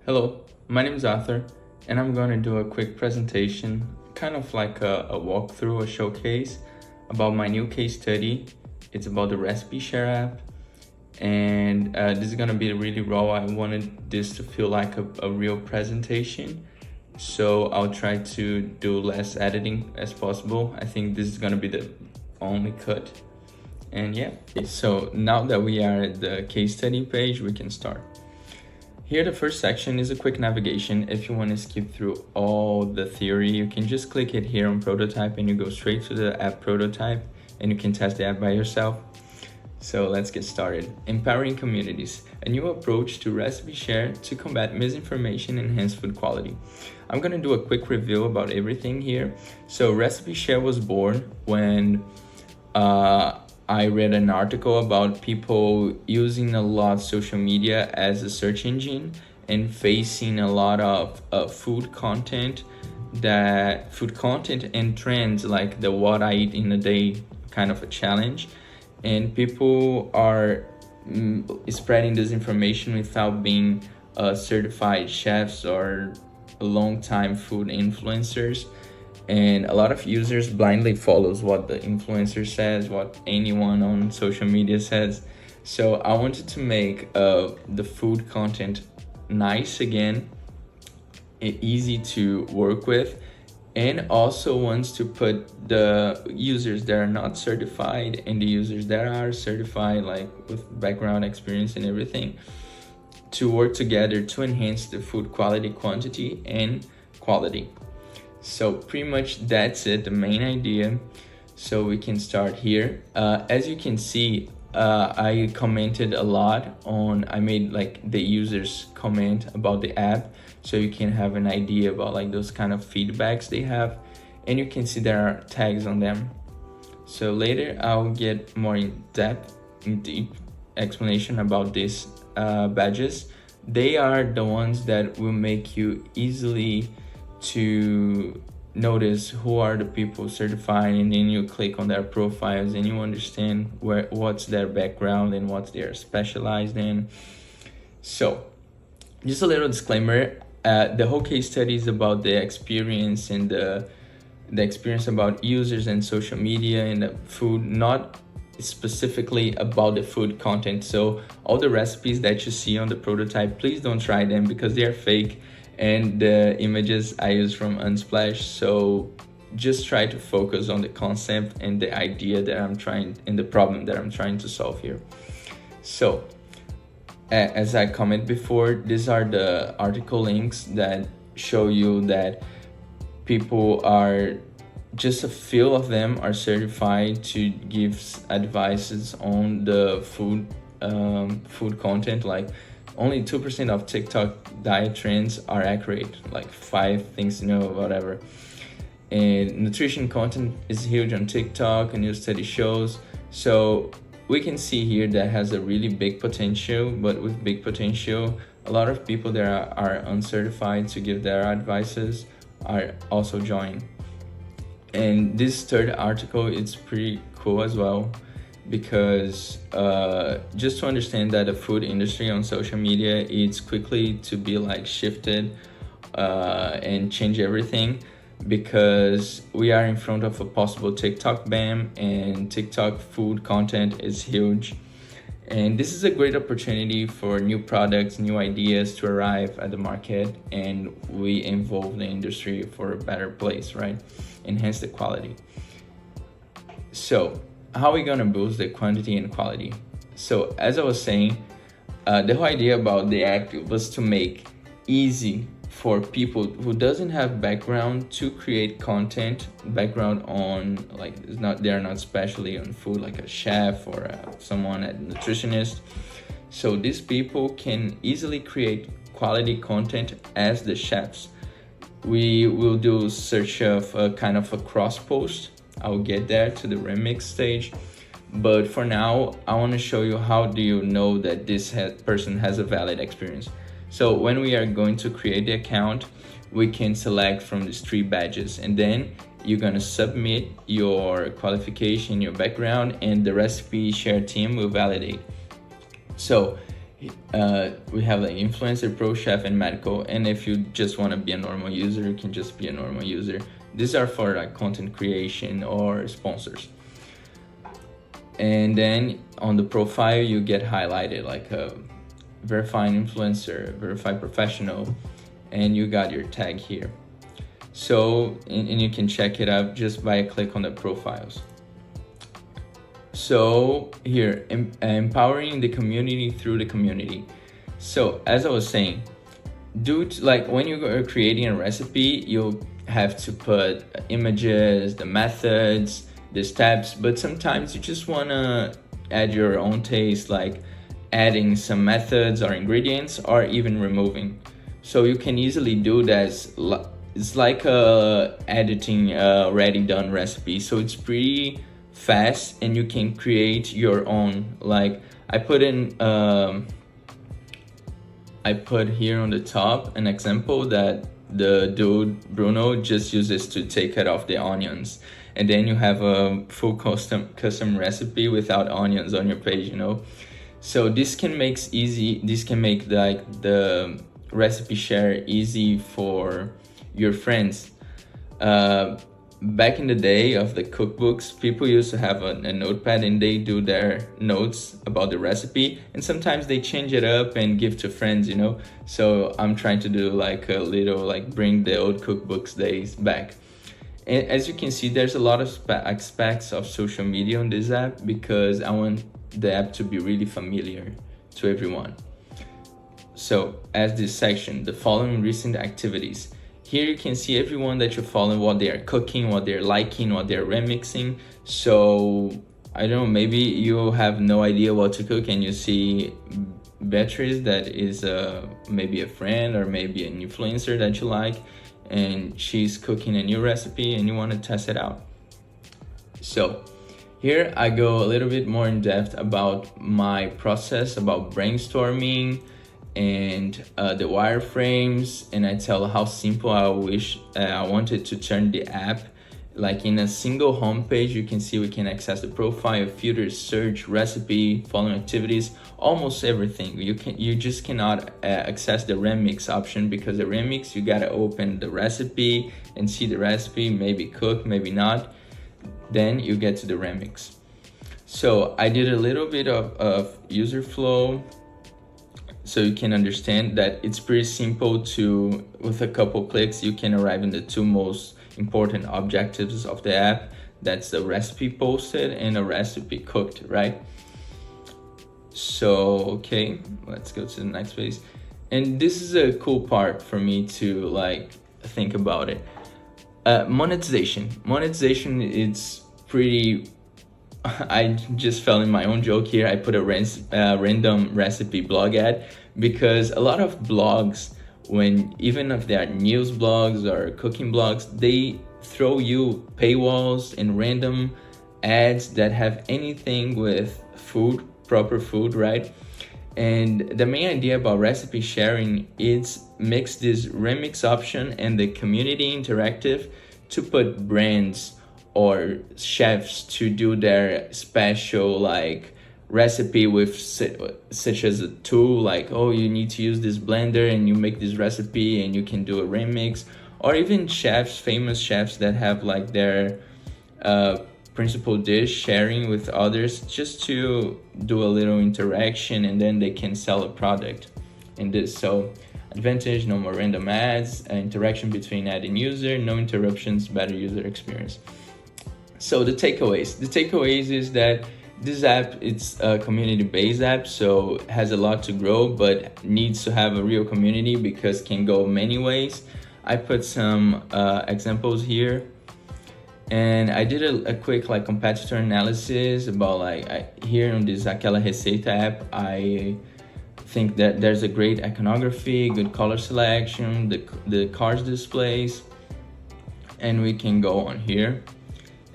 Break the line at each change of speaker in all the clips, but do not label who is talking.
Hello, my name is Arthur, and I'm going to do a quick presentation, kind of like a walkthrough, a showcase about my new case study. It's about the Recipe Share app, and this is going to be really raw. I wanted this to feel like a real presentation, so I'll try to do less editing as possible. I think this is going to be the only cut. And yeah, so now that we are at the case study page, we can start. Here, the first section is a quick navigation. If you want to skip through all the theory, you can just click it here on prototype and you go straight to the app prototype and you can test the app by yourself. So let's get started. Empowering communities, a new approach to Recipe Share to combat misinformation and enhance food quality. I'm going to do a quick review about everything here. So Recipe Share was born when I read an article about people using a lot social media as a search engine and facing a lot of food content and trends like the what I eat in a day kind of a challenge, and people are spreading this information without being certified chefs or long time food influencers. And a lot of users blindly follows what the influencer says, what anyone on social media says. So I wanted to make the food content nice again, easy to work with, and also wants to put the users that are not certified and the users that are certified, like with background experience and everything, to work together to enhance the food quality, quantity, and quality. So pretty much that's it, the main idea. So we can start here. As you can see, I commented a lot I made like the users comment about the app, so you can have an idea about like those kind of feedbacks they have, and you can see there are tags on them. So later I'll get more in deep explanation about these badges. They are the ones that will make you easily to notice who are the people certified, and then you click on their profiles and you understand what's their background and what they're specialized in. So just a little disclaimer, the whole case study is about the experience and the experience about users and social media and the food, not specifically about the food content. So all the recipes that you see on the prototype, please don't try them because they are fake, and the images I use from Unsplash. So just try to focus on the concept and the idea that I'm trying and the problem that I'm trying to solve here. So as I commented before, these are the article links that show you that people are, just a few of them are certified to give advices on the food content. Like only 2% of TikTok diet trends are accurate, like 5 things to know, whatever. And nutrition content is huge on TikTok, a new study shows. So we can see here that has a really big potential, but with big potential, a lot of people that are uncertified to give their advices are also joining. And this third article, it's pretty cool as well, because just to understand that the food industry on social media, it's quickly to be like shifted and change everything, because we are in front of a possible TikTok ban, and TikTok food content is huge. And this is a great opportunity for new products, new ideas to arrive at the market, and we involve the industry for a better place, right? Enhance the quality. So how are we gonna boost the quantity and quality? So as I was saying, the whole idea about the app was to make easy for people who doesn't have background to create content, background on like they're not specially on food, like a chef or someone a nutritionist. So these people can easily create quality content as the chefs. We will do search of a kind of a cross post. I'll get there to the remix stage, but for now I want to show you how do you know that this person has a valid experience. So when we are going to create the account, we can select from these 3 badges, and then you're gonna submit your qualification, your background, and the Recipe Share team will validate. So We have like influencer, pro, chef, and medical. And if you just want to be a normal user, you can just be a normal user. These are for like content creation or sponsors. And then on the profile, you get highlighted like a verified influencer, verified professional, and you got your tag here. So, and you can check it out just by a click on the profiles. So here, empowering the community through the community. So as I was saying, like when you are creating a recipe, you'll have to put images, the methods, the steps, but sometimes you just wanna add your own taste, like adding some methods or ingredients or even removing. So you can easily do that. It's like editing a already done recipe. So it's pretty fast and you can create your own. Like I put here on the top an example that the dude Bruno just uses to take it off the onions, and then you have a full custom recipe without onions on your page, you know. So this can make like the recipe share easy for your friends. Back in the day of the cookbooks, people used to have a notepad and they do their notes about the recipe, and sometimes they change it up and give to friends, you know. So I'm trying to do like a little, like bring the old cookbooks days back. And as you can see, there's a lot of aspects of social media on this app because I want the app to be really familiar to everyone. So as this section, the following recent activities. Here you can see everyone that you're following, what they are cooking, what they're liking, what they're remixing. So I don't know, maybe you have no idea what to cook and you see Beatrice that is maybe a friend or maybe an influencer that you like, and she's cooking a new recipe and you want to test it out. So here I go a little bit more in depth about my process, about brainstorming and the wireframes, and I tell how simple I wanted to turn the app. Like in a single homepage, you can see we can access the profile, filters, search, recipe, following activities, almost everything. You just cannot access the remix option, because the remix you gotta open the recipe and see the recipe, maybe cook, maybe not. Then you get to the remix. So I did a little bit of user flow, so you can understand that it's pretty simple to, with a couple clicks, you can arrive in the two most important objectives of the app. That's the recipe posted and a recipe cooked, right? So, okay, let's go to the next page. And this is a cool part for me to like think about it. Monetization, it's pretty, I just fell in my own joke here. I put a random recipe blog ad, because a lot of blogs, even if they are news blogs or cooking blogs, they throw you paywalls and random ads that have anything with food, proper food, right? And the main idea about recipe sharing is mix this remix option and the community interactive to put brands or chefs to do their special like recipe with such as a tool, like, oh, you need to use this blender and you make this recipe and you can do a remix. Or even chefs, famous chefs that have like their principal dish sharing with others, just to do a little interaction, and then they can sell a product in this. So advantage, no more random ads, interaction between ad and user, no interruptions, better user experience. So the takeaways is that this app, it's a community-based app, so it has a lot to grow, but needs to have a real community because it can go many ways. I put some examples here, and I did a quick like competitor analysis about like here on this Aquela Receita app. I think that there's a great iconography, good color selection, the cards displays, and we can go on here.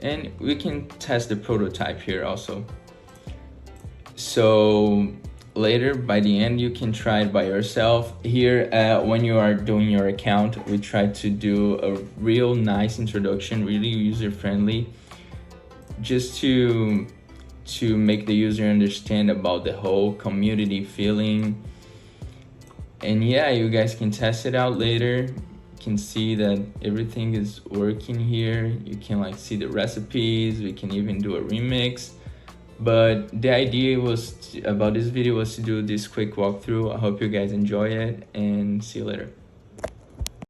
And we can test the prototype here also. So later, by the end, you can try it by yourself. Here, when you are doing your account, we try to do a real nice introduction, really user-friendly, just to to make the user understand about the whole community feeling. And yeah, you guys can test it out later. You can see that everything is working here. You can like see the recipes. We can even do a remix. But the idea about this video was to do this quick walkthrough. I hope you guys enjoy it, and see you later.